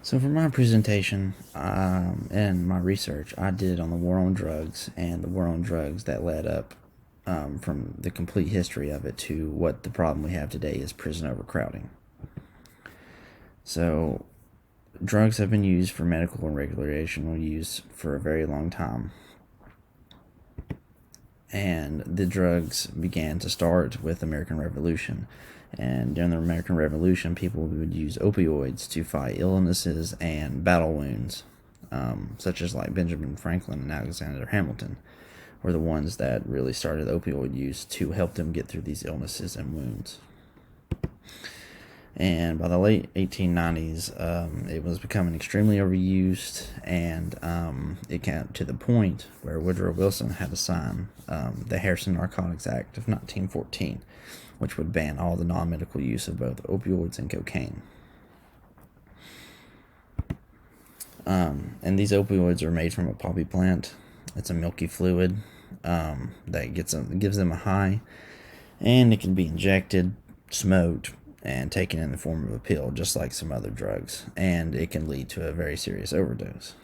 So for my presentation and my research, I did on the war on drugs and the war on drugs that led up from the complete history of it to what the problem we have today is prison overcrowding. So drugs have been used for medical and recreational use for a very long time. And the drugs began to start with the American Revolution. And during the American Revolution, people would use opioids to fight illnesses and battle wounds, such as like Benjamin Franklin and Alexander Hamilton were the ones that really started opioid use to help them get through these illnesses and wounds. And by the late 1890s, it was becoming extremely overused, and it got to the point where Woodrow Wilson had to sign the Harrison Narcotics Act of 1914, which would ban all the non-medical use of both opioids and cocaine. And these opioids are made from a poppy plant. It's a milky fluid that gives them a high, and it can be injected, smoked, and taken in the form of a pill, just like some other drugs, and it can lead to a very serious overdose.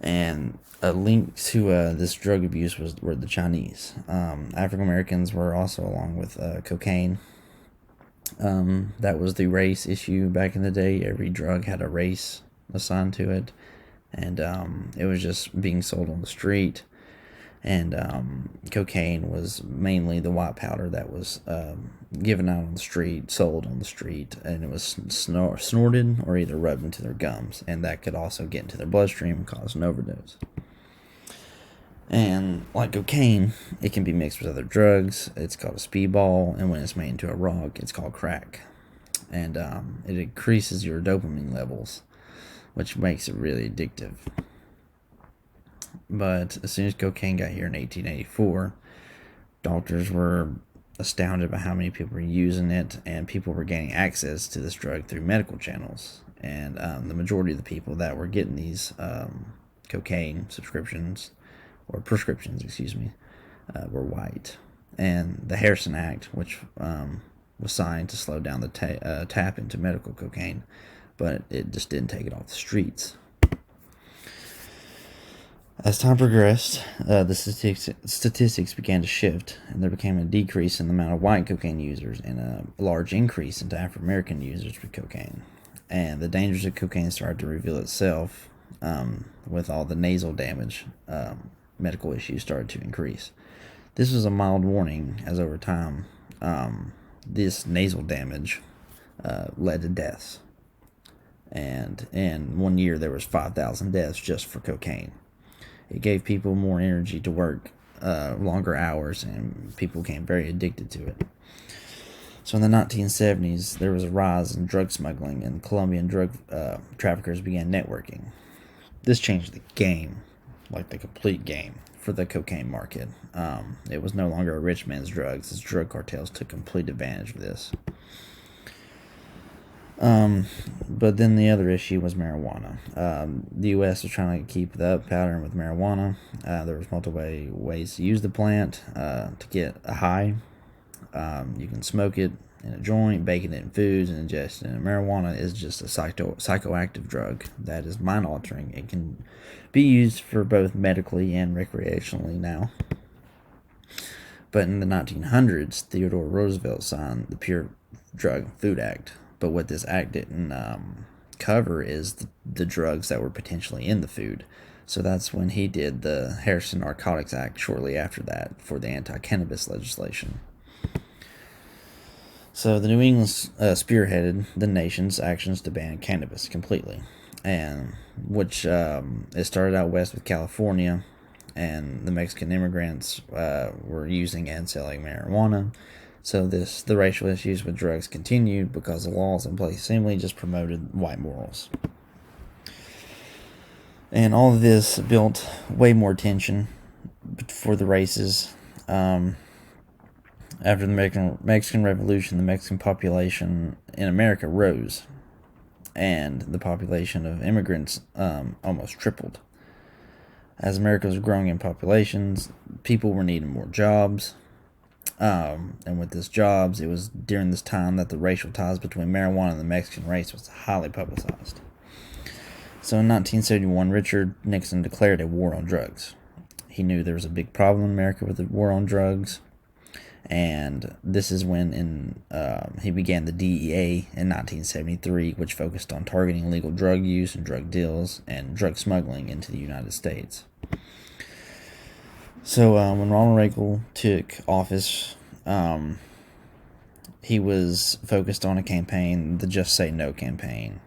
And a link to this drug abuse were the Chinese. African Americans were also along with cocaine. That was the race issue back in the day. Every drug had a race assigned to it, and it was just being sold on the street. And cocaine was mainly the white powder that was given out on the street, sold on the street, and it was snorted or either rubbed into their gums, and that could also get into their bloodstream and cause an overdose. And like cocaine, it can be mixed with other drugs. It's called a speedball, and when it's made into a rock, it's called crack. And it increases your dopamine levels, which makes it really addictive. But as soon as cocaine got here in 1884, doctors were astounded by how many people were using it, and people were gaining access to this drug through medical channels. And the majority of the people that were getting these cocaine subscriptions, or prescriptions, were white. And the Harrison Act, which was signed to slow down the tap into medical cocaine, but it just didn't take it off the streets. As time progressed, the statistics began to shift, and there became a decrease in the amount of white cocaine users and a large increase into African American users with cocaine. And the dangers of cocaine started to reveal itself with all the nasal damage. Medical issues started to increase. This was a mild warning, as over time, this nasal damage led to deaths. And in 1 year, there was 5,000 deaths just for cocaine. It gave people more energy to work longer hours, and people became very addicted to it. So in the 1970s, there was a rise in drug smuggling, and Colombian drug traffickers began networking. This changed the game, like the complete game, for the cocaine market. It was no longer a rich man's drugs, as drug cartels took complete advantage of this. But then the other issue was marijuana. The U.S. was trying to keep the up pattern with marijuana. There was multiple ways to use the plant to get a high. You can smoke it in a joint, bake it in foods, and ingest it. And marijuana is just a psychoactive drug that is mind-altering. It can be used for both medically and recreationally now. But in the 1900s, Theodore Roosevelt signed the Pure Drug Food Act. But what this act didn't cover is the drugs that were potentially in the food. So that's when he did the Harrison Narcotics Act shortly after that for the anti-cannabis legislation. So the New England spearheaded the nation's actions to ban cannabis completely, and which it started out west with California, and the Mexican immigrants were using and selling marijuana. So the racial issues with drugs continued because the laws in place seemingly just promoted white morals. And all of this built way more tension for the races. After the Mexican Revolution, the Mexican population in America rose, and the population of immigrants almost tripled. As America was growing in populations, people were needing more jobs, And with his jobs, it was during this time that the racial ties between marijuana and the Mexican race was highly publicized. So in 1971, Richard Nixon declared a war on drugs. He knew there was a big problem in America with the war on drugs, and this is when he began the DEA in 1973, which focused on targeting illegal drug use and drug deals and drug smuggling into the United States. So when Ronald Reagan took office, he was focused on a campaign, the Just Say No campaign.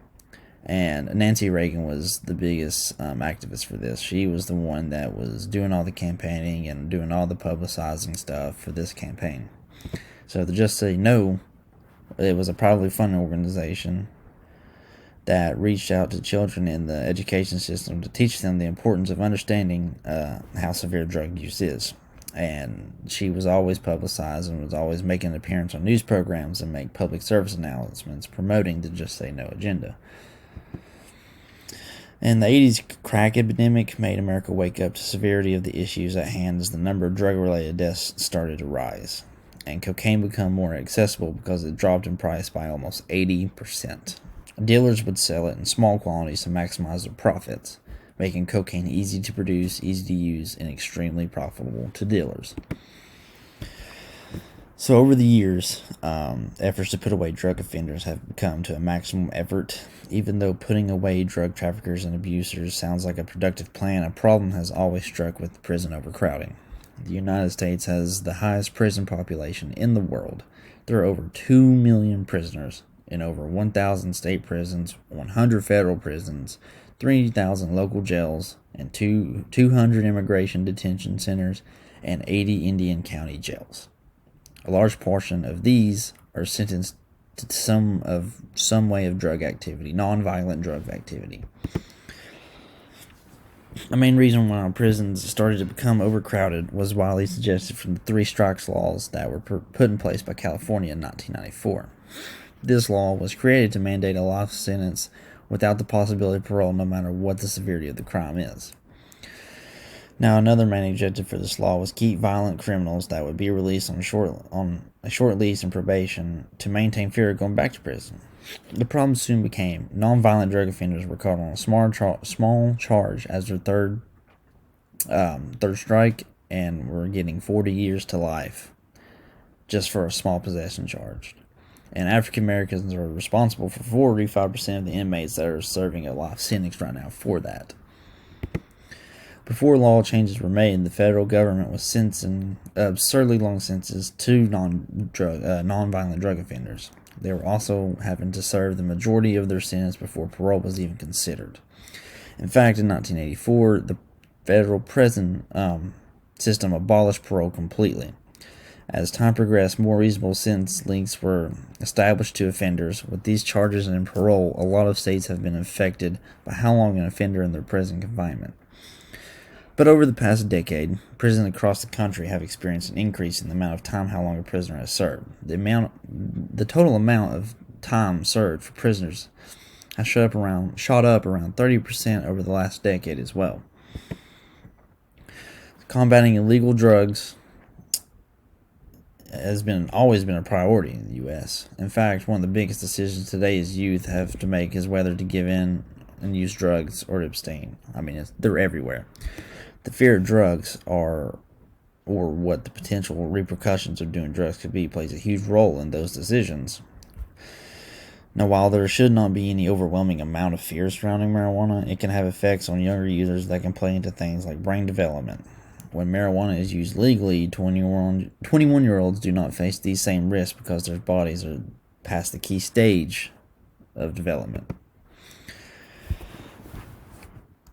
And Nancy Reagan was the biggest activist for this. She was the one that was doing all the campaigning and doing all the publicizing stuff for this campaign. So the Just Say No, it was a privately funded organization that reached out to children in the education system to teach them the importance of understanding how severe drug use is. And she was always publicized and was always making an appearance on news programs and make public service announcements promoting the Just Say No agenda. In the 80s, crack epidemic made America wake up to the severity of the issues at hand as the number of drug-related deaths started to rise. And cocaine became more accessible because it dropped in price by almost 80%. Dealers would sell it in small quantities to maximize their profits, making cocaine easy to produce, easy to use, and extremely profitable to dealers. So over the years, efforts to put away drug offenders have come to a maximum effort. Even though putting away drug traffickers and abusers sounds like a productive plan, a problem has always struck with prison overcrowding. The United States has the highest prison population in the world. There are over 2 million prisoners in over 1,000 state prisons, 100 federal prisons, 3,000 local jails, and 200 immigration detention centers, and 80 Indian county jails. A large portion of these are sentenced to some way of drug activity, non-violent drug activity. The main reason why our prisons started to become overcrowded was widely suggested from the 3 strikes laws that were put in place by California in 1994. This law was created to mandate a life sentence without the possibility of parole, no matter what the severity of the crime is. Now, another main objective for this law was keep violent criminals that would be released on a short lease and probation to maintain fear of going back to prison. The problem soon became non-violent drug offenders were caught on a small charge as their third strike and were getting 40 years to life just for a small possession charge. And African Americans are responsible for 45% of the inmates that are serving a life sentence right now for that. Before law changes were made, the federal government was sentencing absurdly long sentences to non-violent drug offenders. They were also having to serve the majority of their sentence before parole was even considered. In fact, in 1984, the federal prison system abolished parole completely. As time progressed, more reasonable sentence lengths were established to offenders. With these charges and parole, a lot of states have been affected by how long an offender in their prison confinement. But over the past decade, prisons across the country have experienced an increase in the amount of time how long a prisoner has served. The total amount of time served for prisoners has shot up around 30% over the last decade as well. Combating illegal drugs has always been a priority in the U.S. In fact, one of the biggest decisions today's youth have to make is whether to give in and use drugs or to abstain. I mean, they're everywhere. The fear of drugs or what the potential repercussions of doing drugs could be plays a huge role in those decisions. Now, while there should not be any overwhelming amount of fear surrounding marijuana, it can have effects on younger users that can play into things like brain development. When marijuana is used legally, 21-year-olds do not face these same risks because their bodies are past the key stage of development.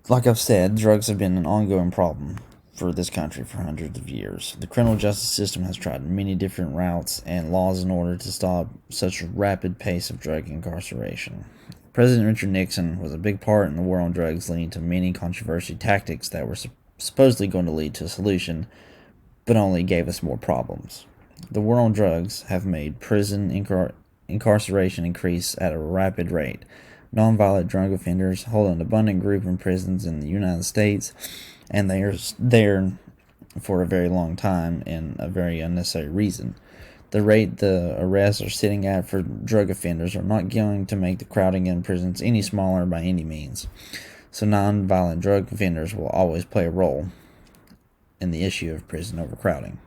Like I've said, drugs have been an ongoing problem for this country for hundreds of years. The criminal justice system has tried many different routes and laws in order to stop such a rapid pace of drug incarceration. President Richard Nixon was a big part in the war on drugs, leading to many controversial tactics that were supposedly going to lead to a solution, but only gave us more problems. The war on drugs have made prison incarceration increase at a rapid rate. Nonviolent drug offenders hold an abundant group in prisons in the United States, and their for a very long time and a very unnecessary reason. The rate the arrests are sitting at for drug offenders are not going to make the crowding in prisons any smaller by any means. So non-violent drug offenders will always play a role in the issue of prison overcrowding.